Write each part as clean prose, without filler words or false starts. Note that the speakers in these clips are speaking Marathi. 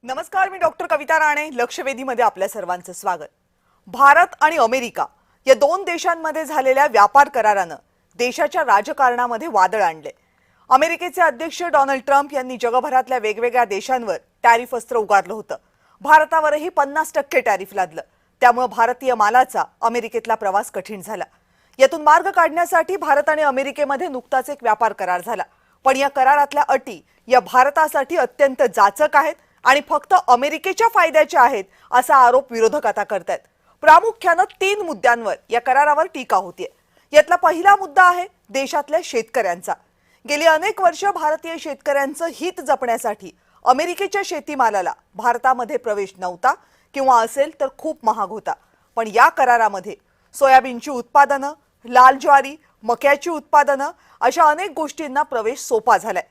नमस्कार, मी डॉक्टर कविता राणे. लक्षवेधीमध्ये आपल्या सर्वांचं स्वागत. भारत आणि अमेरिका या दोन देशांमध्ये झालेल्या व्यापार करारानं देशाच्या राजकारणामध्ये वादळ आणले. अमेरिकेचे अध्यक्ष डोनाल्ड ट्रम्प यांनी जगभरातल्या वेगवेगळ्या देशांवर टॅरिफ अस्त्र उगारलं होतं. भारतावरही 50% टॅरिफ लादलं. त्यामुळे भारतीय मालाचा अमेरिकेतला प्रवास कठीण झाला. यातून मार्ग काढण्यासाठी भारत आणि अमेरिकेमध्ये नुकताच एक व्यापार करार झाला. पण या करारातल्या अटी या भारतासाठी अत्यंत जाचक आहेत आणि फक्त अमेरिकेच्या फायद्याच्या आहेत असा आरोप विरोधक आता करतात. प्रामुख्याने 3 मुद्द्यांवर या करारावर टीका होतीये. यातला पहिला मुद्दा आहे देशातल्या शेतकऱ्यांचा. गेली अनेक वर्ष भारतीय शेतकऱ्यांचं हित जपण्यासाठी अमेरिकेच्या शेतीमालाला भारतामध्ये प्रवेश नव्हता किंवा असेल तर खूप महाग होता. पण या करारामध्ये सोयाबीनची उत्पादनं, लाल ज्वारी, मक्याची उत्पादनं अशा अनेक गोष्टींना प्रवेश सोपा झालाय.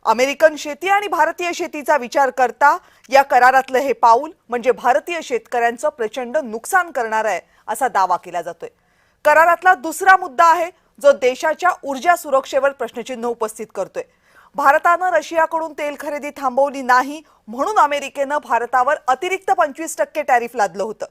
अमेरिकन शेती आणि भारतीय शेतीचा विचार करता या करारातलं हे पाऊल म्हणजे भारतीय शेतकऱ्यांचं प्रचंड नुकसान करणार आहे असा दावा केला जातोय. करारातला दुसरा मुद्दा आहे जो देशाच्या ऊर्जा सुरक्षेवर प्रश्नचिन्ह उपस्थित करतोय. भारतानं रशियाकडून तेल खरेदी थांबवली नाही म्हणून अमेरिकेनं भारतावर अतिरिक्त 25% टॅरिफ लादलं होतं.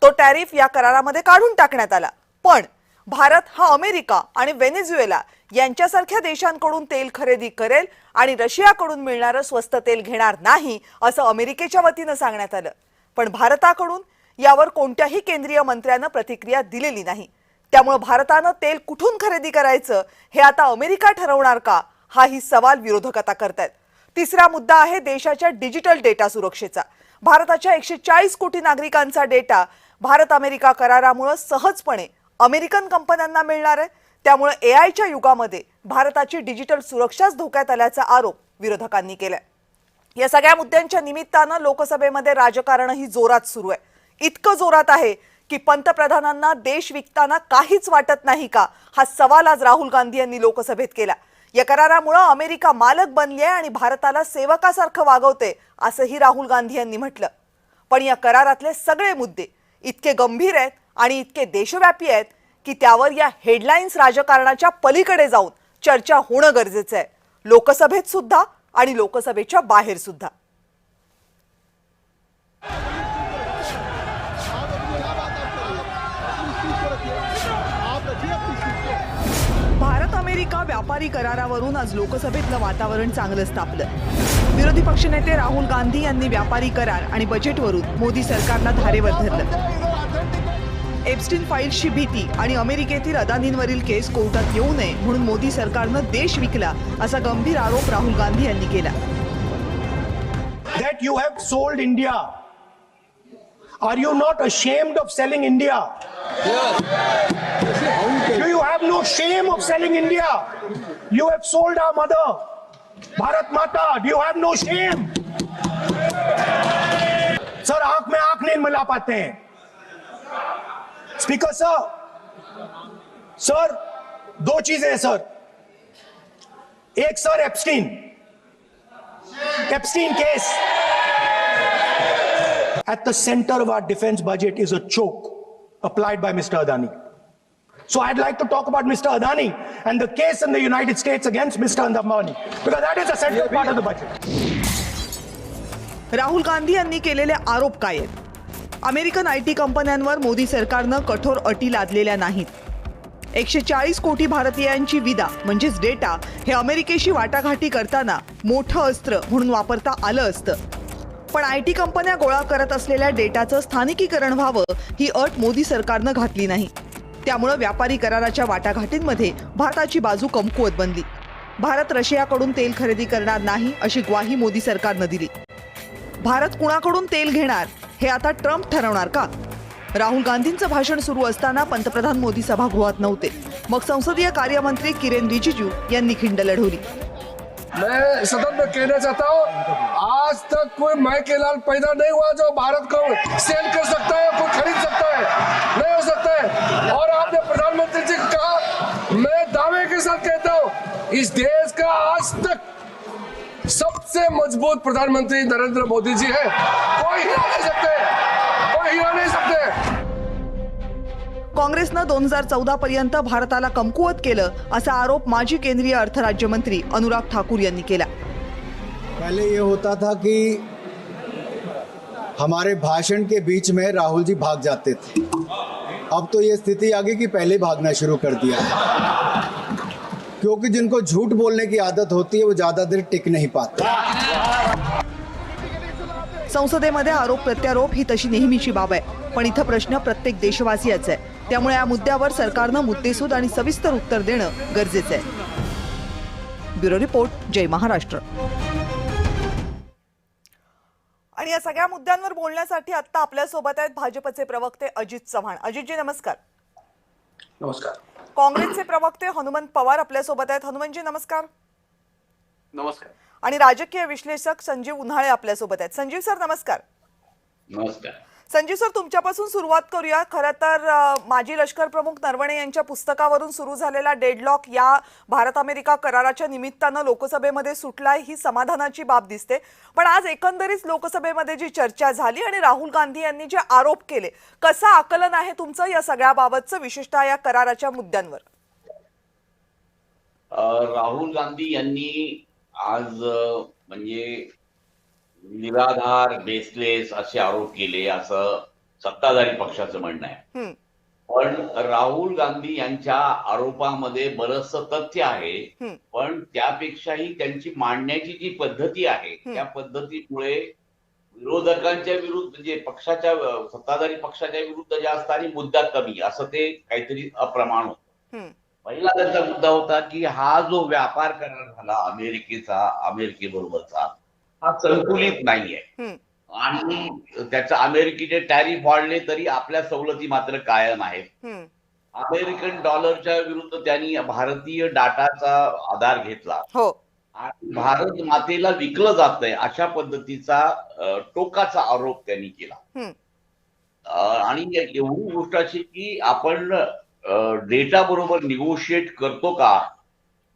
तो टॅरिफ या करारामध्ये काढून टाकण्यात आला. पण भारत हा अमेरिका आणि व्हेनेझुएला यांच्यासारख्या देशांकडून तेल खरेदी करेल आणि रशियाकडून मिळणारं स्वस्त तेल घेणार नाही असं अमेरिकेच्या वतीनं सांगण्यात आलं. पण भारताकडून यावर कोणत्याही केंद्रीय मंत्र्यानं प्रतिक्रिया दिलेली नाही. त्यामुळे भारतानं तेल कुठून खरेदी करायचं हे आता अमेरिका ठरवणार का, हाही सवाल विरोधक आता करतायत. तिसरा मुद्दा आहे देशाच्या डिजिटल डेटा सुरक्षेचा. भारताच्या 140 कोटी नागरिकांचा डेटा भारत अमेरिका करारामुळे सहजपणे अमेरिकन कंपन्यांना मिळणार आहे. त्यामुळे एआयच्या युगामध्ये भारताची डिजिटल सुरक्षाच धोक्यात आल्याचा आरोप विरोधकांनी केलाय. या सगळ्या मुद्द्यांच्या निमित्तानं लोकसभेमध्ये राजकारणही जोरात सुरू आहे. इतकं जोरात आहे की पंतप्रधानांना देश विकताना काहीच वाटत नाही का, हा सवाल आज राहुल गांधी यांनी लोकसभेत केला. या करारामुळे अमेरिका मालक बनली आहे आणि भारताला सेवकासारखं वागवते असंही राहुल गांधी यांनी म्हटलं. पण या करारातले सगळे मुद्दे इतके गंभीर आहेत आणि इतके देशव्यापी आहेत की त्यावर या हेडलाईन्स राजकारणाच्या पलीकडे जाऊन चर्चा होणं गरजेचं आहे, लोकसभेत सुद्धा आणि लोकसभेच्या बाहेर सुद्धा. भारत अमेरिका व्यापारी करारावरून आज लोकसभेतलं वातावरण चांगलंच तापलं. विरोधी पक्षनेते राहुल गांधी यांनी व्यापारी करार आणि बजेटवरून मोदी सरकारला धारेवर धरलं. एप्स्टीन फाईल्सची भीती आणि अमेरिकेतील अदानींवरील केस कोर्टात येऊ नये म्हणून मोदी सरकारनं देश विकला असा गंभीर आरोप राहुल गांधी यांनी केला. That you have sold India. Are you not ashamed of selling India? Do you have no shame of selling India? You have sold our mother, Bharat Mata. Do you have no shame? Sir, आंख में आंख नहीं मिला पाते हैं. स्पीकर सर, 2 चीजें हैं सर. एक sir Epstein case. At the center of our defense budget is a choke applied by Mr. Adani. So I'd like to talk about Mr. Adani and the case in the United States against Mr. Ambani because that is a central part of the budget. Rahul Gandhi यांनी केलेले आरोप काय आहेत? अमेरिकन आयटी कंपन्यांवर मोदी सरकारनं कठोर अटी लादलेल्या नाहीत. 140 कोटी भारतीयांची विदा म्हणजेच डेटा हे अमेरिकेशी वाटाघाटी करताना मोठं अस्त्र म्हणून वापरता आलं असतं. पण आयटी कंपन्या गोळा करत असलेल्या डेटाचं स्थानिकीकरण व्हावं ही अट मोदी सरकारनं घातली नाही. त्यामुळे व्यापारी कराराच्या वाटाघाटींमध्ये भारताची बाजू कमकुवत बनली. भारत रशियाकडून तेल खरेदी करणार नाही अशी ग्वाही मोदी सरकारनं दिली. भारत कुणाकडून तेल घेणार हे आता ट्रम्प ठरवणार का? राहुल गांधींचं भाषण सुरू असताना पंतप्रधान मोदी सभागृहात नव्हते. मग संसदीय कार्यमंत्री किरेन रिजिजू यांनी खिंड लढवली. मैं सदन में कहना चाहता हूँ, आज तक कोई माइके लाल पैदा नहीं हुआ जो भारत को सेल कर सकता है, कोई खरीद सकता है, नहीं हो सकता है. और आपने प्रधानमंत्री जी को कहा, मैं दावे के साथ कहता हूँ, इस देश का आज तक सबसे मजबूत प्रधानमंत्री नरेंद्र मोदी जी है. कोई हिला नहीं सकते, कोई हिला नहीं सकते. काँग्रेसनं 2014 पर्यंत भारताला कमकुवत केलं असा आरोप माजी केंद्रीय अर्थ राज्यमंत्री अनुराग ठाकूर यांनी केला. पहले ये होता था कि हमारे भाषण के बीच में राहुल जी भाग जाते थे। अब तो ये स्थिति आ गई कि पहले भागना शुरू कर दिया है, क्योंकि जिनको झूठ बोलने की आदत होती है वो ज्यादा देर टिक नहीं पाते। संसदेमध्ये आरोप प्रत्यारोप ही तशी नेहमीची बाब आहे, पण इथं प्रश्न प्रत्येक देशवासियाचा आहे. त्यामुळे या मुद्द्यावर सरकारनं मुद्देसूद आणि सविस्तर उत्तर देणं गरजेचं आहे. ब्युरो रिपोर्ट, जय महाराष्ट्र. आणि या सगळ्या मुद्द्यांवर बोलण्यासाठी आता आपल्या सोबत आहेत भाजपचे प्रवक्ते अजित चव्हाण. अजितजी नमस्कार. नमस्कार. काँग्रेसचे प्रवक्ते हनुमंत पवार आपल्या सोबत आहेत. हनुमंतजी नमस्कार. नमस्कार. आणि राजकीय विश्लेषक संजीव उन्हाळे आपल्या सोबत आहेत. संजीव सर नमस्कार. नमस्कार. संजीव सर, तुमच्यापासून सुरुवात करूया. खरं तर माजी लष्कर प्रमुख नरवणे यांच्या पुस्तकावरून सुरू झालेला डेडलॉक या भारत अमेरिका कराराच्या निमित्तानं लोकसभेमध्ये सुटलाय, ही समाधानाची बाब दिसते. पण आज एकंदरीत लोकसभेमध्ये जी चर्चा झाली आणि राहुल गांधी यांनी जे आरोप केले, कसं आकलन आहे तुमचं या सगळ्याबाबतचं, विशेषतः या कराराच्या मुद्द्यांवर? राहुल गांधी यांनी आज म्हणजे निराधार, बेसलेस असे आरोप केले असं सत्ताधारी पक्षाचं म्हणणं आहे. पण राहुल गांधी यांच्या आरोपामध्ये बरंचसं तथ्य आहे, पण त्यापेक्षाही त्यांची मांडण्याची जी पद्धती आहे त्या पद्धतीमुळे विरोधकांच्या विरुद्ध म्हणजे पक्षाच्या सत्ताधारी पक्षाच्या विरुद्ध जास्त आणि मुद्दा कमी असं ते काहीतरी अप्रमाण होतं. पहिला त्यांचा मुद्दा होता की हा जो व्यापार करार झाला अमेरिकेबरोबरचा, हा संतुलित नाहीये आणि त्याचा अमेरिकेचे टॅरिफ वाढले तरी आपल्या सवलती मात्र कायम आहेत. अमेरिकन डॉलरच्या विरुद्ध त्यांनी भारतीय डाटाचा आधार घेतला आणि भारत मातेला विकलं जातंय अशा पद्धतीचा टोकाचा आरोप त्यांनी केला. आणि एवढी गोष्ट अशी की आपण डेटा बरोबर निगोशिएट करतो का,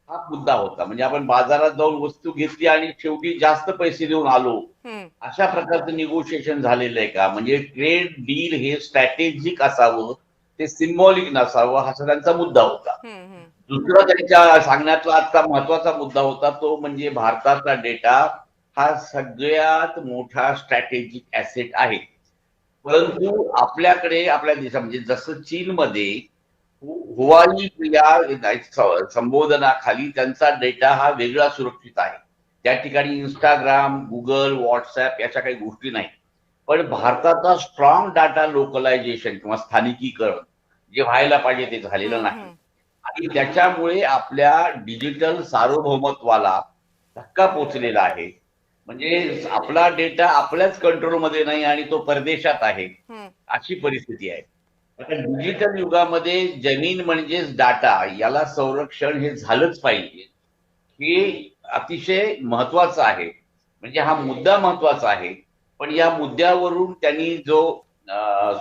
हा मुद्दा होता. म्हणजे आपण बाजारात जाऊन वस्तू घेतली आणि शेवटी जास्त पैसे देऊन आलो, अशा प्रकारचं निगोशिएशन झालेलं आहे का? म्हणजे ट्रेड डील हे स्ट्रॅटेजिक असावं, ते सिम्बॉलिक नसावं, हा त्यांचा मुद्दा होता. दुसरा त्यांच्या सांगण्यातला आजचा महत्वाचा मुद्दा होता तो म्हणजे भारताचा डेटा हा सगळ्यात मोठा स्ट्रॅटेजिक ऍसेट आहे. परंतु आपल्याकडे आपल्या देशात म्हणजे जसं चीनमध्ये हुवाई या संबोधनाखाली त्यांचा डेटा हा वेगळा सुरक्षित आहे. त्या ठिकाणी इंस्टाग्राम, गुगल, व्हॉट्सअप याच्या काही गोष्टी नाही. पण भारताचा स्ट्रॉंग डाटा लोकलायझेशन किंवा स्थानिकीकरण जे व्हायला पाहिजे ते झालेलं नाही आणि त्याच्यामुळे आपल्या डिजिटल सार्वभौमत्वाला धक्का पोचलेला आहे. म्हणजे आपला डेटा आपल्याच कंट्रोलमध्ये नाही आणि तो परदेशात आहे, अशी परिस्थिती आहे. आता डिजिटल युगामध्ये जमीन म्हणजेच डाटा, याला संरक्षण हे झालंच पाहिजे, हे अतिशय महत्वाचं आहे. म्हणजे हा मुद्दा महत्वाचा आहे. पण या मुद्द्यावरून त्यांनी जो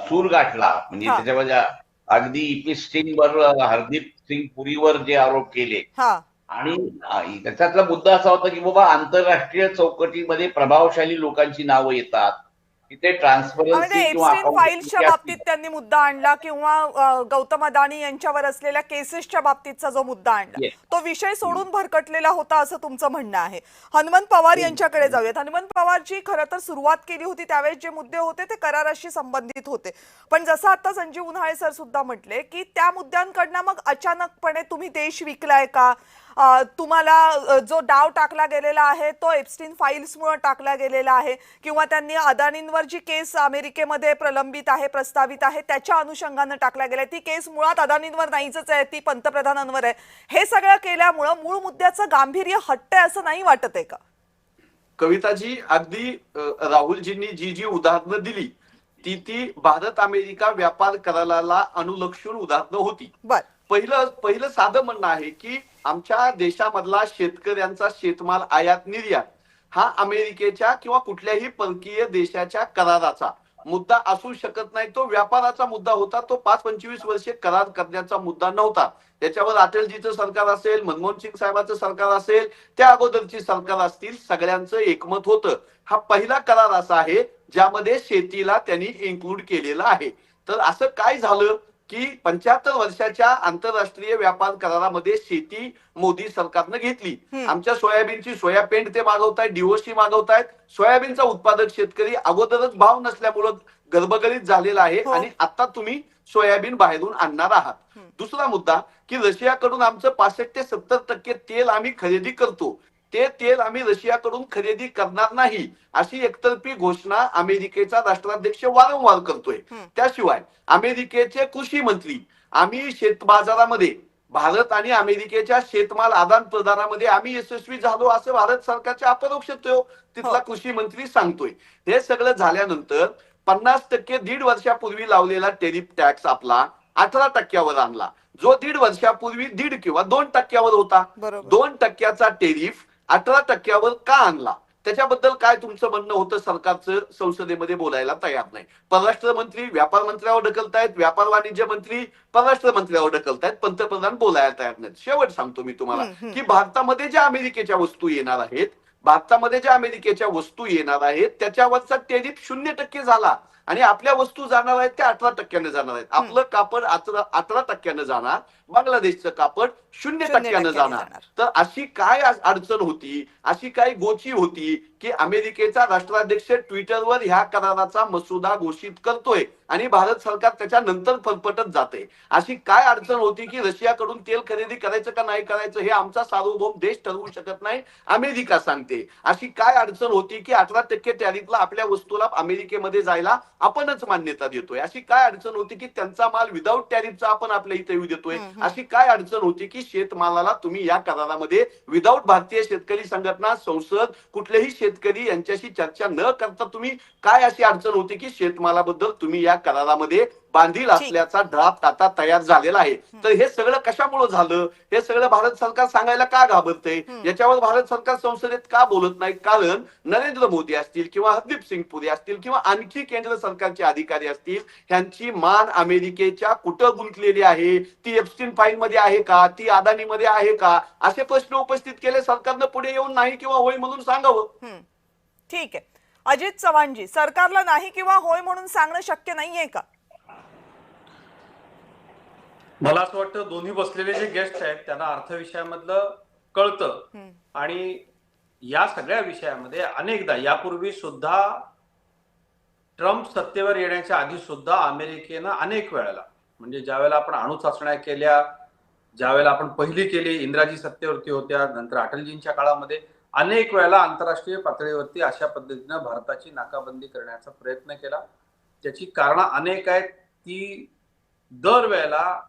सूर गाठला म्हणजे त्याच्यामध्ये अगदी ई.पी. सिंगवर, हरदीप सिंग पुरीवर जे आरोप केले आणि त्याच्यातला मुद्दा असा होता की बाबा आंतरराष्ट्रीय चौकटीमध्ये प्रभावशाली लोकांची नावं येतात, तिथे ट्रान्सपरन्सी किंवा फाईल्सच्या बाबतीत त्यांनी मुद्दा आणला किंवा गौतम अदानी यांच्यावर असलेल्या केसेसच्या बाबतीतचा जो मुद्दा आणला तो विषय सोडून भरकटलेला होता असं तुमचं म्हणणं आहे. हनुमंत पवार यांच्याकडे जाऊयात. हनुमंत पवारजी, खरं तर सुरुवात केली होती त्यावेळेस जे मुद्दे होते ते कराराशी संबंधित होते, पण जसं आता संजीव उन्हाळे सर सुद्धा म्हटले की त्या मुद्द्यांकडनं मग अचानकपणे तुम्ही देश विकलाय का, तुम्हाला जो डाव टाकला गेलेला आहे तो एप्स्टीन फाईल्समुळे टाकला गेलेला आहे किंवा त्यांनी अदानींवर जी केस अमेरिकेमध्ये प्रलंबित आहे, प्रस्तावित आहे, त्याच्या अनुषंगाने टाकला गेलाय, ती केस मुळात अदानींवर नाहीच आहे, ती पंतप्रधानांवर आहे. हे सगळं केल्यामुळे मूळ मुद्द्याचं गांभीर्य हटतंय असं नाही वाटत आहे का? कविताजी, अगदी राहुलजींनी जी जी उदाहरणं दिली ती भारत अमेरिका व्यापार कराराला अनुलक्षून उदाहरणं होती. पहिलं साधं म्हणणं आहे की आमच्या देशामधला शेतकऱ्यांचा शेतमाल आयात निर्यात हा अमेरिकेच्या किंवा कुठल्याही परकीय देशाच्या कराराचा मुद्दा असू शकत नाही. तो व्यापाराचा मुद्दा होता. तो 5-25 वर्षे करार करण्याचा मुद्दा नव्हता. त्याच्यावर अटलजीचं सरकार असेल, मनमोहन सिंग साहेबांचं सरकार असेल, त्या अगोदरची सरकार असतील, सगळ्यांचं एकमत होतं. हा पहिला करार असा आहे ज्यामध्ये शेतीला त्यांनी इन्क्लूड केलेला आहे. तर असं काय झालं की 75 वर्षाच्या आंतरराष्ट्रीय व्यापार करारामध्ये शेती मोदी सरकारनं घेतली. आमच्या सोयाबीनची सोया पेंट ते मागवतायत, डीओसी मागवतायत. सोयाबीनचा उत्पादक शेतकरी अगोदरच भाव नसल्यामुळं गर्भगरीत झालेला आहे आणि आता तुम्ही सोयाबीन बाहेरून आणणार आहात. दुसरा मुद्दा की रशियाकडून आमचं 65 ते 70% तेल आम्ही खरेदी करतो, ते तेल आम्ही रशियाकडून खरेदी करणार नाही अशी एकतर्फी घोषणा अमेरिकेचा राष्ट्राध्यक्ष वारंवार करतोय. त्याशिवाय अमेरिकेचे कृषी मंत्री, आम्ही शेतबाजारामध्ये भारत आणि अमेरिकेच्या शेतमाल आदान प्रदानामध्ये आम्ही यशस्वी झालो असं भारत सरकारच्या अपरोक्ष तिथला कृषी मंत्री सांगतोय. हे सगळं झाल्यानंतर 50% 1.5 वर्षापूर्वी लावलेला टेरिफ टॅक्स आपला 18% आणला, जो 1.5 वर्षापूर्वी 1.5 किंवा 2% होता. 2% टेरिफ 18% का आणला? त्याच्याबद्दल काय तुमचं म्हणणं होतं? सरकारचं संसदेमध्ये बोलायला तयार नाही. परराष्ट्र मंत्री व्यापार मंत्र्यावर ढकलतायत, व्यापार वाणिज्य मंत्री परराष्ट्र मंत्र्यावर ढकलतायत, पंतप्रधान बोलायला तयार नाहीत. शेवट सांगतो मी तुम्हाला की भारतामध्ये ज्या अमेरिकेच्या वस्तू येणार आहेत, त्याच्यावरचा टेरिफ 0% झाला आणि आपल्या वस्तू जाणार आहेत त्या 18% जाणार आहेत. आपलं कापड 18% जाणार, बांगलादेशचं कापड 0% जाणार. तर अशी काय अडचण होती, अशी काय गोची होती की अमेरिकेचा राष्ट्राध्यक्ष ट्विटरवर ह्या कराराचा मसुदा घोषित करतोय आणि भारत सरकार त्याच्यानंतर फरफटत जाते? अशी काय अडचण होती की रशियाकडून तेल खरेदी करायचं का नाही करायचं हे आमचा सार्वभौम देश ठरवू शकत नाही, अमेरिका सांगते? अशी काय अडचण होती की 18% टॅरिफला आपल्या वस्तूला अमेरिकेमध्ये जायला आपणच मान्यता देतोय? अशी काय अडचण होती की त्यांचा माल विदाऊट टॅरिफचा आपण आपल्या इथे येऊ देतोय? अशी काय अडचण होती की शेतमालाला तुम्ही या करारामध्ये विदाऊट भारतीय शेतकरी संघटना, संसद, कुठलेही शेतकरी यांच्याशी चर्चा न करता तुम्ही काय अशी अडचण होती की शेतमालाबद्दल तुम्ही या करारामध्ये बांधील असल्याचा ड्राफ्ट आता तयार झालेला आहे? तर हे सगळं कशामुळे झालं? हे सगळं भारत सरकार सांगायला का घाबरतंय? याच्यावर भारत सरकार संसदेत का बोलत नाही? कारण नरेंद्र मोदी असतील किंवा हरदीप सिंग पुरी असतील किंवा आणखी केंद्र सरकारचे अधिकारी असतील, ह्यांची मान अमेरिकेच्या कुठं गुंतलेली आहे? ती एप्स्टीन फाईल मध्ये आहे का? ती अदानीमध्ये आहे का? असे प्रश्न उपस्थित केले. सरकारनं पुढे येऊन नाही किंवा होय म्हणून सांगावं. ठीक आहे. अजित चव्हाणजी, सरकारला नाही किंवा होय म्हणून सांगणं शक्य नाहीये का? मला असं वाटतं दोन्ही बसलेले जे गेस्ट आहेत त्यांना अर्थविषयामधलं कळतं आणि या सगळ्या विषयामध्ये अनेकदा यापूर्वी सुद्धा ट्रम्प सत्तेवर येण्याच्या आधी सुद्धा अमेरिकेनं अनेक वेळेला, म्हणजे ज्यावेळेला आपण अणु चाचण्या केल्या, ज्यावेळेला आपण पहिली केली, इंदिराजी सत्तेवरती होत्या, नंतर अटलजींच्या काळामध्ये अनेक वेळेला आंतरराष्ट्रीय पातळीवरती अशा पद्धतीनं भारताची नाकाबंदी करण्याचा प्रयत्न केला. त्याची कारणं अनेक आहेत. ती दरवेळेला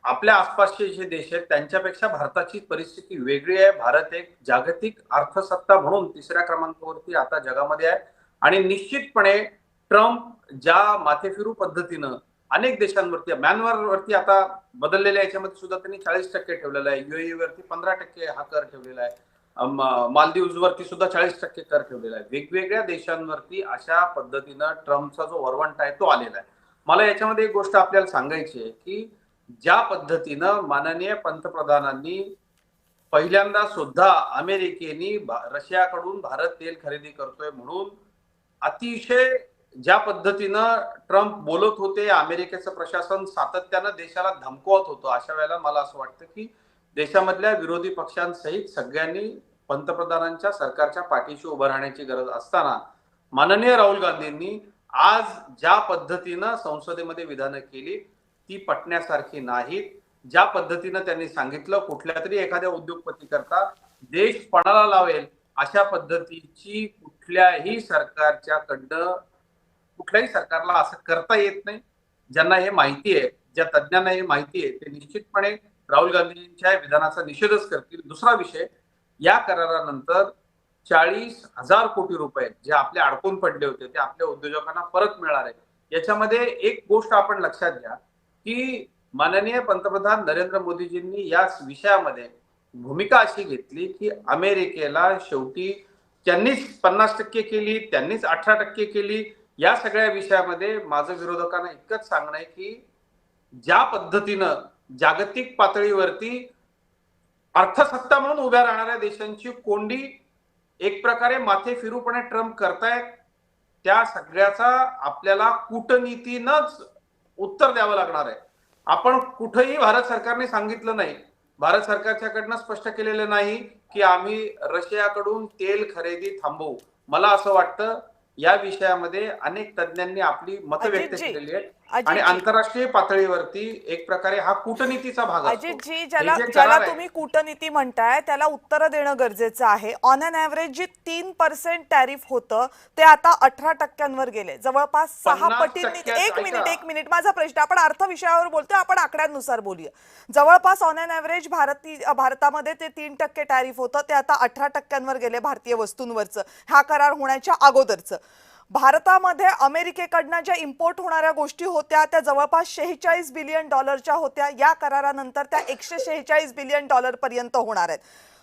आपल्या आसपासचे जे देश आहेत त्यांच्यापेक्षा भारताची परिस्थिती वेगळी आहे. भारत एक जागतिक अर्थसत्ता म्हणून 3ऱ्या क्रमांकावरती आता जगामध्ये आहे आणि निश्चितपणे ट्रम्प ज्या माथेफिरू पद्धतीनं अनेक देशांवरती, म्यानमारवरती आता बदललेल्या याच्यामध्ये सुद्धा त्यांनी 40% ठेवलेला आहे, UAE वरती 15% हा कर ठेवलेला आहे, मालदीव्स वरती सुद्धा 40% कर ठेवलेला आहे. वेगवेगळ्या देशांवरती अशा पद्धतीनं ट्रम्पचा जो वरवंट आहे तो आलेला आहे. मला याच्यामध्ये एक गोष्ट आपल्याला सांगायची आहे की ज्या पद्धतीनं माननीय पंतप्रधानांनी पहिल्यांदा सुद्धा अमेरिकेने रशियाकडून भारत तेल खरेदी करतोय म्हणून अतिशय ज्या पद्धतीनं ट्रम्प बोलत होते, अमेरिकेचं प्रशासन सातत्यानं देशाला धमकवत होतं, अशा वेळेला मला असं वाटतं की देशामधल्या विरोधी पक्षांसहित सगळ्यांनी पंतप्रधानांच्या सरकारच्या पाठीशी उभं राहण्याची गरज असताना माननीय राहुल गांधींनी आज ज्या पद्धतीनं संसदेमध्ये विधानं केली ती पटण्यासारखी नाहीत. ज्या पद्धतीनं त्यांनी सांगितलं कुठल्या तरी एखाद्या उद्योगपती करता देश पणाला लावेल अशा पद्धतीची कुठल्याही सरकारला असं करता येत नाही. ज्यांना हे माहिती आहे, ज्या तज्ञांना हे माहिती आहे ते निश्चितपणे राहुल गांधींच्या विधानाचा निषेधच करतील. दुसरा विषय, या करारानंतर 40,000 कोटी रुपये जे आपले अडकून पडले होते ते आपल्या उद्योजकांना परत मिळणार आहे. याच्यामध्ये एक गोष्ट आपण लक्षात घ्या की माननीय पंतप्रधान नरेंद्र मोदीजींनी या विषयामध्ये भूमिका अशी घेतली की अमेरिकेला शेवटी त्यांनीच 50% केली, त्यांनीच 18% केली. या सगळ्या विषयामध्ये माझं विरोधकांना इतकंच सांगणं आहे की ज्या पद्धतीनं जागतिक पातळीवरती अर्थसत्ता म्हणून उभ्या राहणाऱ्या देशांची कोंडी एक प्रकारे माथे फिरूपणे ट्रम्प करतायत, त्या सगळ्याचा आपल्याला कूटनीतीनंच उत्तर द्यावं लागणार आहे. आपण कुठेही भारत सरकारने सांगितलं नाही, भारत सरकारच्याकडनं स्पष्ट केलेलं नाही की आम्ही रशियाकडून तेल खरेदी थांबवू. मला असं वाटतं या विषयामध्ये अनेक तज्ञांनी आपली मतं व्यक्त अजितजी, केलेली आहेत अजितजी. आणि आंतरराष्ट्रीय पातळीवरती एक प्रकारे हा कूटनीतीचा भाग असतो. अजितजी, हे ज्याला जे ज्याला करार आहे, तुम्ही कूटनीती म्हणताय त्याला उत्तर देणं गरजेचं आहे. ऑन अन ॲव्हरेज जे 3% टॅरिफ होतं ते आता 18% गेले, जवळपास 6 पटींनी. 50% एक मिनिट माझा प्रश्न, आपण अर्थ विषयावर बोलतोय, आपण आकड्यांनुसार बोलूया. जवळपास ऑन अन ॲव्हरेज भारतामध्ये ते 3% टॅरिफ होतं, ते आता 18% गेले भारतीय वस्तूंवरचं, हा करार होण्याच्या अगोदरचं. भारतामध्ये अमेरिकेकडनं ज्या इम्पोर्ट होणाऱ्या गोष्टी होत्या त्या जवळपास $46 बिलियन होत्या. या करारानंतर त्या $146 बिलियन पर्यंत होणार आहेत.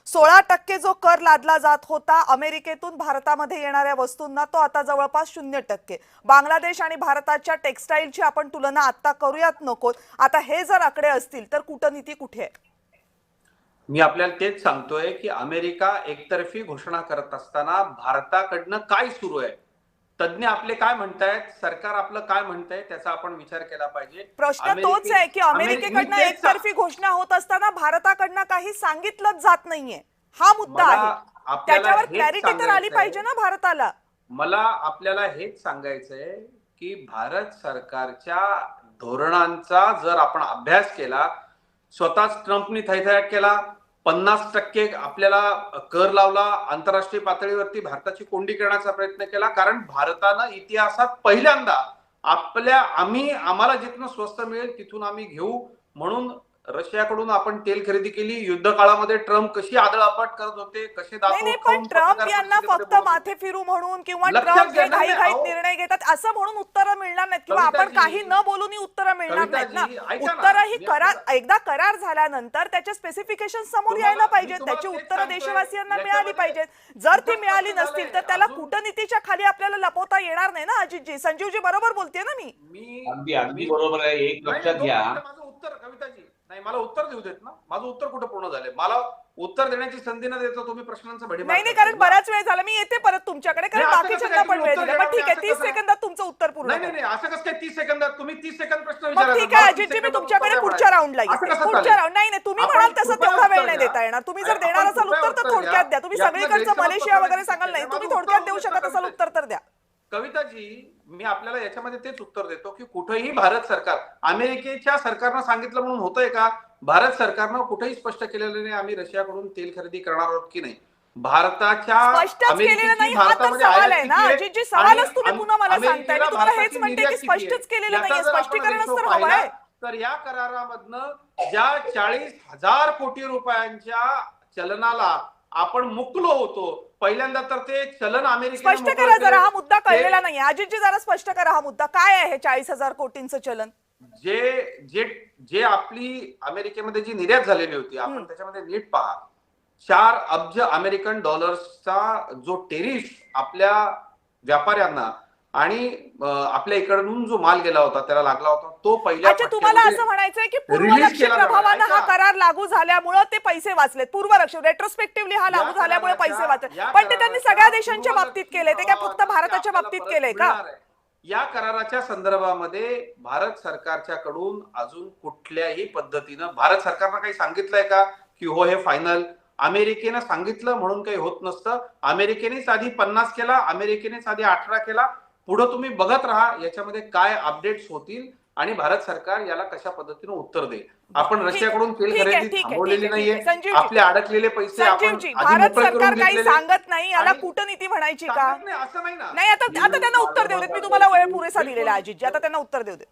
16% जो कर लादला जात होता अमेरिकेतून भारतामध्ये येणाऱ्या वस्तूंना, तो आता जवळपास 0%. बांगलादेश आणि भारताच्या टेक्सटाईलची आपण तुलना आता करूयात नको. आता हे जर आकडे असतील तर कूटनीती कुठे आहे? मी आपल्याला तेच सांगतोय की अमेरिका एकतर्फी घोषणा करत असताना भारताकडनं काय सुरू आहे, तज्ञ आपले काय म्हणतायत, सरकार आपलं काय म्हणतंय, त्याचा आपण विचार केला पाहिजे. प्रश्न तोच आहे की अमेरिकेकडनं एकतर्फी घोषणा होत असताना भारताकडनं काही सांगितलंच जात नाहीये, हा मुद्दा आहे. त्याच्यावर क्लॅरिटी तर आली पाहिजे ना भारताला. मला आपल्याला हेच सांगायचंय की भारत सरकारच्या धोरणांचा जर आपण अभ्यास केला, स्वतःच ट्रम्पनी थैथयाट केला, 50% आपल्याला कर लावला, आंतरराष्ट्रीय पातळीवरती भारताची कोंडी करण्याचा प्रयत्न केला, कारण भारतानं इतिहासात पहिल्यांदा आम्हाला जिथून स्वस्त मिळेल तिथून आम्ही घेऊ म्हणून रशियाकडून आपण तेल खरेदी केली. युद्ध काळामध्ये ट्रम्प कशी आदळआपट करत होते, कसे नाही, पण ट्रम्प यांना फक्त माथे फिरू म्हणून किंवा ट्रम्प जे घाईघाईत निर्णय घेतात असं म्हणून उत्तरं मिळणार नाहीत, किंवा आपण काही न बोलूनही उत्तरं मिळणार नाहीत ना. उत्तरं ही एकदा करार झाल्यानंतर त्याचे स्पेसिफिकेशन समोर यायला पाहिजेत, त्याची उत्तरं देशवासियांना मिळाली पाहिजेत. जर ती मिळाली नसतील तर त्याला कूटनीतीच्या खाली आपल्याला लपवता येणार नाही ना. अजितजी, संजीवजी बरोबर बोलतेय ना मी? अगदी बरोबर आहे. एक लक्षात घ्या, माझं उत्तर कविताजी नाही, मला उत्तर देऊ देत ना. माझं उत्तर कुठं पूर्ण झालंय? मला उत्तर देण्याची संधी न देता तुम्ही प्रश्नांचा भडीमार नाही, कारण बराच वेळ झाला. मी येते परत तुमच्याकडे, कारण बाकीच्यांना पण वेळ दिला. पण ठीक आहे, 30 सेकंदात तुमचं उत्तर पूर्ण. नाही, असं कसं काय 30 सेकंदात? तुम्ही 30 सेकंद प्रश्न मग विचारा. ठीक आहे अजितजी, मी तुमच्याकडे पुढच्या राऊंडला येते. पुढच्या राऊंड नाही, तुम्ही म्हणाल तसं तेवढा वेळ नाही देता येणार. तुम्ही जर देणार असाल उत्तर तर थोडक्यात द्या. तुम्ही सगळीकडचं मलेशिया वगैरे सांगाल नाही, तुम्ही थोडक्यात देऊ शकत असाल उत्तर तर द्या. कविताजी, मी आपल्याला याच्यामध्ये तेच उत्तर देतो की कुठेही भारत सरकार अमेरिकेच्या सरकारनं सांगितलं म्हणून होतंय का? भारत सरकारनं कुठेही स्पष्ट केलेलं नाही आम्ही रशियाकडून तेल खरेदी करणार आहोत की नाही. भारताच्या स्पष्टच केलेलं नाही हा तर सवाल आहे ना अजितजी. सवालच तुम्ही पुन्हा मला सांगताय. मी तुम्हाला हेच म्हणते की स्पष्टच केलेलं नाहीये, स्पष्टीकरणच तर हवं आहे. तर या करारामधनं ज्या 40,000 कोटी रुपयांच्या चलनाला आपण मुकलो होतो पहिल्यांदा, तर ते चलन अमेरिकेने स्पष्ट करा जरा, हा मुद्दा कळलेला नाही. अजितजी जरा स्पष्ट करा, हा मुद्दा काय आहे? 40,000 कोटींचं चलन जे आपली अमेरिकेमध्ये जी निर्यात झालेली होती, आपण त्याच्यामध्ये नीट पहा, 4 अब्ज अमेरिकन डॉलर्सचा जो टेरिफ आपल्या व्यापाऱ्यांना आणि आपल्या इकडून जो माल गेला होता त्याला लागला होता, तो पहिल्या. अच्छा, तुम्हाला असं म्हणायचंय की पूर्वलक्षी प्रभावानं हा करार लागू झाल्यामुळे ते पैसे वाचलेत. पूर्वलक्ष रेट्रोस्पेक्टिव्हली हा लागू झाल्यामुळे पैसे वाचले, पण ते त्यांनी सगळ्या देशांच्या बाबतीत केले, ते काय फक्त भारताच्या बाबतीत केलंय का? या कराराच्या संदर्भामध्ये भारत सरकारच्या कडून अजून कुठल्याही पद्धतीनं भारत सरकारनं काही सांगितलंय का की हो हे फायनल? अमेरिकेनं सांगितलं म्हणून काही होत नसतं. अमेरिकेनेच आधी 50 केला, अमेरिकेनेच आधी 18 केला. पुढे तुम्ही बघत राहा याच्यामध्ये काय अपडेट्स होतील आणि भारत सरकार याला कशा पद्धतीने उत्तर देईल. आपण रशियाकडून तेल खरेदी थांबवलेली नाहीये, आपले अडकलेले पैसे आपण भारत सरकार काही सांगत नाही, याला कूटनीती म्हणायची का? असं नाही ना. नाही, आता त्यांना उत्तर देऊ देत. मी तुम्हाला वेळ पुरेसा दिलेला अजितजी, आता त्यांना उत्तर देऊ देत.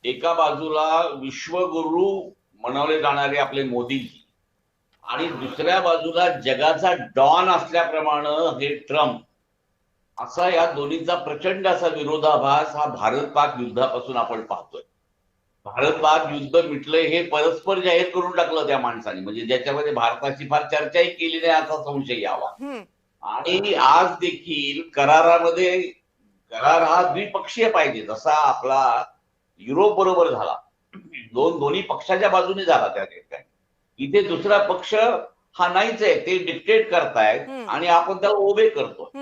एका बाजूला विश्वगुरु म्हणवले जाणारे आपले मोदीजी आणि दुसऱ्या बाजूला जगाचा डॉन असल्याप्रमाणे हे ट्रम्प, असा या दोन्हीचा प्रचंड असा विरोधाभास हा भारत पाक युद्धापासून आपण पाहतोय. भारत पाक युद्ध मिटलंय हे परस्पर जाहीर करून टाकलं त्या माणसाने, म्हणजे ज्याच्यामध्ये भारताची फार चर्चाही केली नाही असा संशय यावा. आणि आज देखील करारामध्ये करार हा द्विपक्षीय पाहिजे, जसा आपला युरोप बरोबर झाला, दोन्ही पक्षाच्या बाजूने झाला. त्या ठिकाणी इथे दुसरा पक्ष हा नाहीच आहे, ते डिक्टेट करतायत आणि आपण त्याला उभे करतो.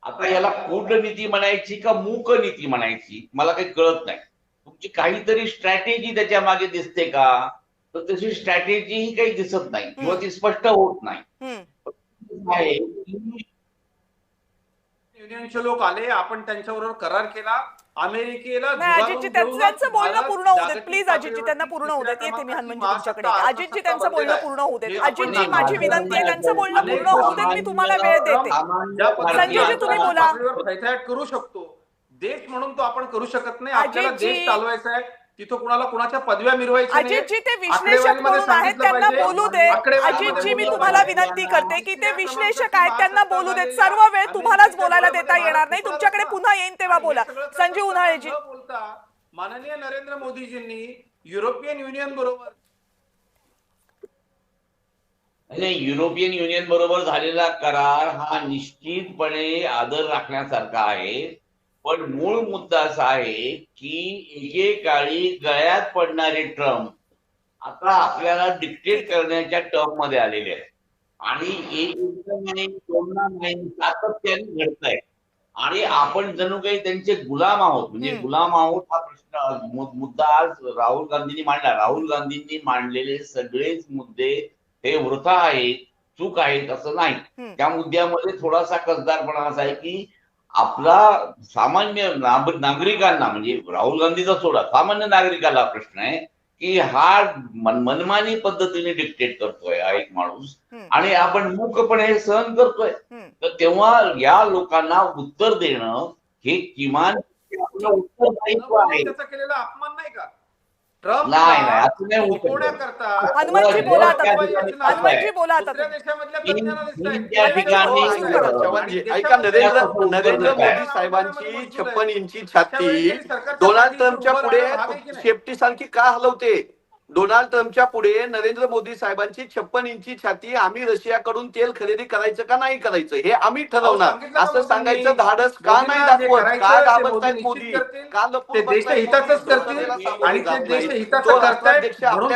आता याला कूटनीती म्हणायची का मूक नीती म्हणायची मला काही कळत नाही. तुमची की काहीतरी स्ट्रॅटेजी त्याच्या मागे दिसते का, तर तशी स्ट्रॅटेजी ही काही दिसत नाही किंवा ती स्पष्ट होत नाही. आहे की युनियनचे लोक आले, आपण त्यांच्याबरोबर करार केला, अमेरिकेला नाही अजितजी त्यांचं बोलणं पूर्ण होऊ देत प्लीज. अजितजी त्यांना पूर्ण होऊ देत. येते मी हनुमानजी तुमच्याकडे. अजितजी त्यांचं बोलणं पूर्ण होऊ देत. अजितजी माझी विनंती आहे त्यांचं बोलणं पूर्ण होऊ देत. मी तुम्हाला वेळ देते. संजयजी तुम्ही बोला. फैसाट करू शकतो देश म्हणून तो आपण करू शकत नाही. आपल्याला देश चालवायचा आहे, तिथं कुणाला कुणाच्या पदव्या मिरवायच्या नाही. अजितजी ते विश्लेषक म्हणून आहेत त्यांना बोलू दे. अजितजी मी तुम्हाला विनंती करते की ते विश्लेषक आहेत त्यांना बोलू देत. सर्व वेळ तुम्हालाच बोलायला देता येणार नाही. तुमच्याकडे पुन्हा येईन तेव्हा बोला. संजय उन्हाळेजी. माननीय नरेंद्र मोदीजींनी युरोपियन युनियन बरोबर युरोपियन युनियन बरोबर झालेला करार हा निश्चितपणे आदर राखण्यासारखा आहे. पण मूळ मुद्दा असा आहे की एकेकाळी गळ्यात पडणारे ट्रम्प आता आपल्याला डिक्टेट करण्याच्या टर्म मध्ये आलेले आहेत आणि सातत्याने घडत आहे आणि आपण जणू काही त्यांचे गुलाम आहोत. म्हणजे गुलाम आहोत हा प्रश्न मुद्दा आज राहुल गांधींनी मांडला. राहुल गांधींनी मांडलेले सगळेच मुद्दे हे वृथा आहेत, चूक आहेत असं नाही. त्या मुद्द्यामध्ये थोडासा कसदारपणा असा आहे की आपला सामान्य नागरिकांना, म्हणजे राहुल गांधीचा सोडा, सामान्य नागरिकाला प्रश्न आहे की हा मनमानी पद्धतीने डिक्टेट करतोय हा एक माणूस आणि आपण मूकपणे सहन करतोय. तर तेव्हा या लोकांना उत्तर देणं हे किमान उत्तरदायित्व आहे. त्याचा केलेला अपमान नाही का? नाही असं नाही होत. हनुमानजी बोला आता. हनुमानजी बोला आता. त्या ठिकाणी ऐका, नरेंद्र मोदी साहेबांची 56 इंची छाती डोनाल्ड ट्रम्पच्या पुढे शेपटी सारखी का हलवते? डोनाल्ड ट्रम्पच्या पुढे नरेंद्र मोदी साहेबांची 56 इंची छाती, आम्ही रशियाकडून तेल खरेदी करायचं का नाही करायचं हे आम्ही ठरवणार असं सांगायचं धाडस का नाही दाखवत? का घाबरतायत मोदी? का लपून आपल्या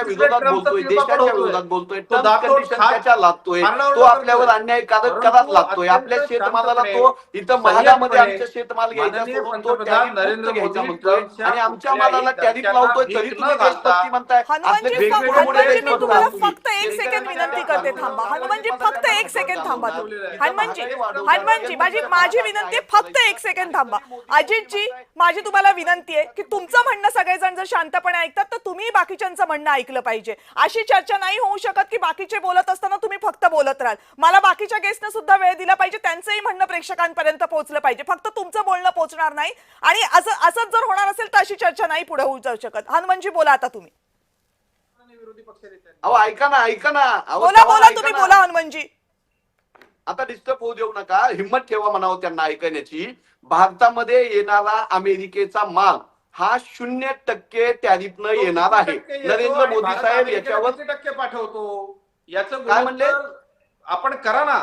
विरोधात बोलतोय, देशाच्या विरोधात बोलतोय, त्याच्या लागतोय, तो आपल्यावर अन्यायकारक करार लागतोय. आपल्या शेतमालाला तो इथं महागामध्ये आमचं शेतमाल घ्यायचा सोडून तो टॅरिफ घ्यायचा म्हणतोय आणि आमच्या मालाला टॅरिफ लावतोय. तरी तुम्ही देशभक्ती म्हणताय. हनुमानजी मी तुम्हाला फक्त 1 सेकंद विनंती करते, थांबा. हनुमानजी फक्त 1 सेकंद थांबा. हनुमानजी माझी विनंती फक्त 1 सेकंद थांबा. अजितजी माझी तुम्हाला विनंती आहे की तुमचं म्हणणं सगळेजण जर शांतपणे ऐकतात तर तुम्ही बाकीच्यांचं म्हणणं ऐकलं पाहिजे. अशी चर्चा नाही होऊ शकत की बाकीचे बोलत असताना तुम्ही फक्त बोलत राहाल. मला बाकीच्या गेस्टने सुद्धा वेळ दिला पाहिजे, त्यांचंही म्हणणं प्रेक्षकांपर्यंत पोहोचलं पाहिजे. फक्त तुमचं बोलणं पोहोचणार नाही आणि असंच जर होणार असेल तर अशी चर्चा नाही पुढे होऊ जाऊ शकत. हनुमानजी बोला आता तुम्ही. ऐका ना बोला तुम्ही बोला हनुमानजी. आता डिस्टर्ब होऊ देऊ नका, हिंमत ठेवा म्हणावं त्यांना ऐकण्याची. भारतामध्ये येणारा अमेरिकेचा माल हा 0% टॅरिफनं येणार आहे. नरेंद्र मोदी साहेब याच्यावर 10% पाठवतो याचं काय म्हणले? आपण करा ना.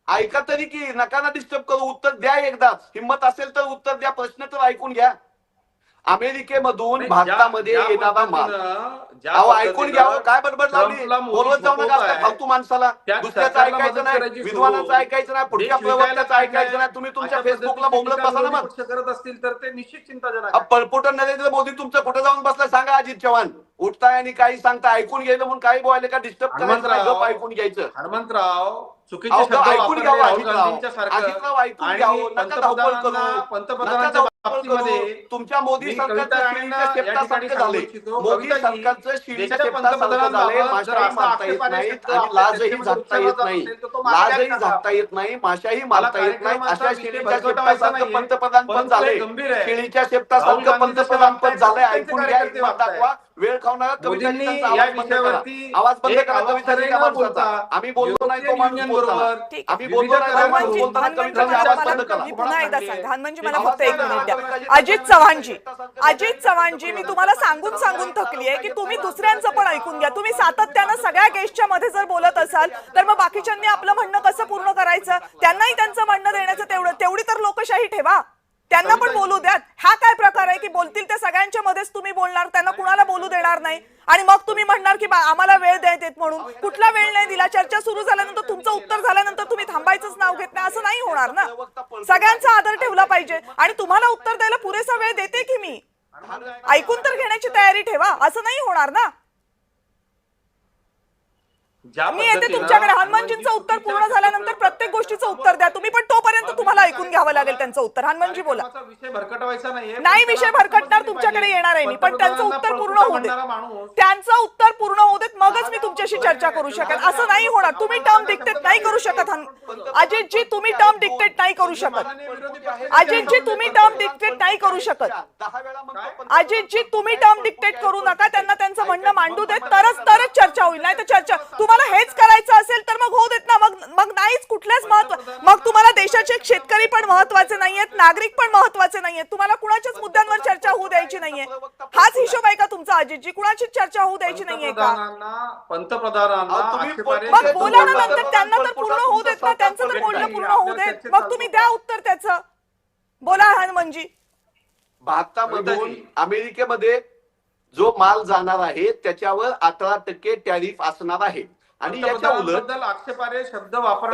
ऐका तरी की नका ना डिस्टर्ब करू. उत्तर द्या एकदाच. हिंमत असेल तर उत्तर द्या. प्रश्न तर ऐकून घ्या. अमेरिकेमधून भारतामध्ये येणारा माल ऐकून घ्या. काय बडबड लावली? बोलवत जाऊ नका फालतू माणसाला. दुसऱ्याचं ऐकायचं नाही, विद्वानाचं ऐकायचं नाही, पुढच्या प्रवक्त्याचं ऐकायचं नाही. तुम्ही तुमच्या फेसबुकला बोलत बसा ना. मग करत असतील तर ते निश्चित चिंताजनक. पळपुटं नरेंद्र मोदी तुमचं कुठं जाऊन बसलाय सांगा. अजित चव्हाण उठताय आणि काही सांगता, ऐकून गेलं म्हणून काही बोलायला का डिस्टर्ब करायचं नाही, गप ऐकून घ्यायचं. हनुमंतराव चुकीचे ऐकून शब्द घ्यावं. राहुल गांधींच्या सारखं ऐकून घ्यावं. नका धावपळ करू. पंतप्रधानांच्या बाबतीमध्ये तुमच्या मोदी सरकारचं शिडीच्या शेपटासारखं झालंय. मोदी सरकारचं शिडीच्या शेपटासारखं झालंय. माशाही मारता येत नाहीत आणि लाजही झाकता येत नाही. लाजही झाकता येत नाही, माशाही मारता येत नाही. अशा शिडीच्या शेपटासारखं पंतप्रधान पण झालंय. शिडीच्या शेपटासारखं पंतप्रधान पण झालंय. ऐकून घ्या, हिंमत दाखवा. वेळ खावणारा कवितांचा आवाज बंद करा. आवाज बंद करा कवितांच्या माणसाचा. आम्ही बोलतो नाही तो माणूस बोलणार. आम्ही बोलतो नाही तो माणूस बोलताना कवितांचा आवाज बंद करा. पुन्हा एकदा सांगा हनुमानजी, मला फक्त 1 मिनिट द्या. अजित चव्हाणजी मी तुम्हाला सांगून थकलीये की तुम्ही दुसऱ्यांचं पण ऐकून घ्या. तुम्ही सातत्यानं सगळ्या गेस्टच्या मध्ये जर बोलत असाल तर मग बाकीच्यांनी आपलं म्हणणं कसं पूर्ण करायचं? त्यांनाही त्यांचं म्हणणं देण्याचं तेवढी तर लोकशाही ठेवा. त्यांना पण बोलू द्यात. हा काय प्रकार आहे की बोलतील ते सगळ्यांच्या मध्येच तुम्ही बोलणार, त्यांना कुणाला बोलू देणार नाही आणि मग तुम्ही म्हणणार की आम्हाला वेळ देत म्हणून. कुठला वेळ नाही दिला? चर्चा सुरू झाल्यानंतर तुमचं उत्तर झाल्यानंतर तुम्ही थांबायचंच नाव घेत नाही, असं नाही होणार ना. सगळ्यांचा आदर ठेवला पाहिजे आणि तुम्हाला उत्तर द्यायला पुरेसा वेळ देते की मी. ऐकून तर घेण्याची तयारी ठेवा, असं नाही होणार ना. मी येते तुमच्याकडे. हनुमानजींचं उत्तर पूर्ण झाल्यानंतर प्रत्येक गोष्टीचं उत्तर द्या तुम्ही, पण तोपर्यंत तुम्हाला ऐकून घ्यावं लागेल त्यांचं उत्तर. हनुमानजी बोला. विषय भरकटवायचा नाही, विषय भरकटणार तुमच्याकडे येणार आहे मी, पण त्यांचं उत्तर पूर्ण होऊ देत. त्यांचं उत्तर पूर्ण होऊ देत, मगच मी तुमच्याशी चर्चा करू शकेल. असं नाही होणार. तुम्ही टर्म डिक्टेट नाही करू शकत अजितजी, तुम्ही टर्म डिक्टेट नाही करू शकत. अजितजी, तुम्ही टर्म डिक्टेट नाही करू शकत. अजितजी, तुम्ही टर्म डिक्टेट करू नका. त्यांना त्यांचं म्हणणं मांडू देत, तरच चर्चा होईल. नाही तर चर्चा तुम्हाला हेच करायचं असेल तर मग होऊ देत ना. मग नाहीच कुठल्याच मग तुम्हाला देशाचे शेतकरी पण महत्वाचे नाहीयेत, नागरिक पण महत्वाचे नाहीयेत. तुम्हाला कुणाच्याच मुद्द्यांवर चर्चा होऊ द्यायची नाहीये. हाच हिशोब आहे का तुमचा अजितजी? कुणाचीच चर्चा होऊ द्यायची नाहीये का? मग बोला ना नंतर. त्यांना तर पूर्ण होऊ देत ना, त्यांचं तर बोलणं पूर्ण होऊ देत, मग तुम्ही द्या उत्तर त्याचं. बोला हनुमानजी. भारतामधून अमेरिकेमध्ये जो माल जाणार आहे त्याच्यावर 18% टॅरिफ असणार आहे. आणि याच्या उलट आक्षेपार्ह शब्द बाबा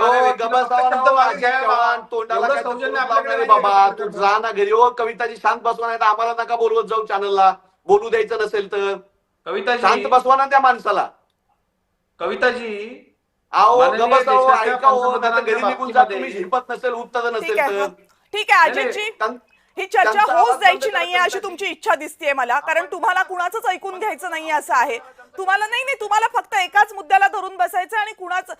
तू जा ना घरी. हो कविताजी, शांत बसवा, नाही तर आम्हाला नका बोलवत जाऊ चॅनलला. बोलू द्यायचं नसेल तर कविताजी शांत बसवा ना त्या माणसाला. कविताजी, आओ गबसाओ, ऐका हो, नाही तर घरी निघून जा तुम्ही. हिंमत नसेल, उत्तर नसेल तर. ठीक आहे अजितजी, ही चर्चा होऊच द्यायची नाहीये अशी तुमची इच्छा दिसतेय मला, कारण तुम्हाला कुणाचंच ऐकून घ्यायचं नाहीये असं आहे. तुम्हाला नाही, तुम्हाला फक्त एकाच मुद्द्याला धरून बसायचं आणि कुणाच.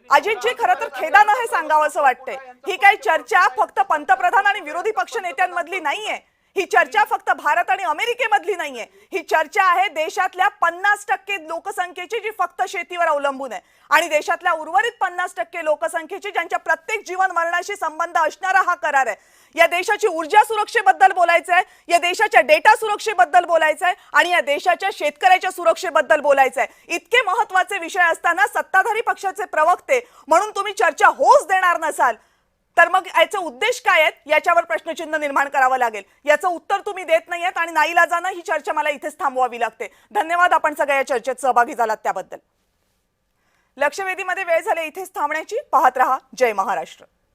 अजितजी, खरं तर खेदानं हे सांगावं असं वाटतंय. ही काही चर्चा फक्त पंतप्रधान आणि विरोधी पक्ष नेत्यांमधली नाहीये. ही चर्चा फक्त भारत आणि अमेरिकेमधली नाहीये. ही चर्चा आहे देशातल्या 50% लोकसंख्येची, जी फक्त शेतीवर अवलंबून आहे, आणि देशातल्या उर्वरित 50% लोकसंख्येची, ज्यांच्या प्रत्येक जीवन मरणाशी संबंध असणारा हा करार आहे. या देशाची ऊर्जा सुरक्षेबद्दल बोलायचं आहे, या देशाच्या डेटा सुरक्षेबद्दल बोलायचं आहे, आणि या देशाच्या शेतकऱ्याच्या सुरक्षेबद्दल बोलायचं आहे. इतके महत्वाचे विषय असताना सत्ताधारी पक्षाचे प्रवक्ते म्हणून तुम्ही चर्चा होऊच देणार नसाल तर मग याचे उद्देश काय आहेत याच्यावर प्रश्नचिन्ह निर्माण करावं लागेल. याचं उत्तर तुम्ही देत नाहीयेत आणि नाईलाजानं ही चर्चा मला इथेच थांबवावी लागते. धन्यवाद आपण सगळ्या या चर्चेत सहभागी झालात त्याबद्दल. लक्षवेधीमध्ये वेळ झाली इथेच थांबण्याची. पाहत रहा जय महाराष्ट्र.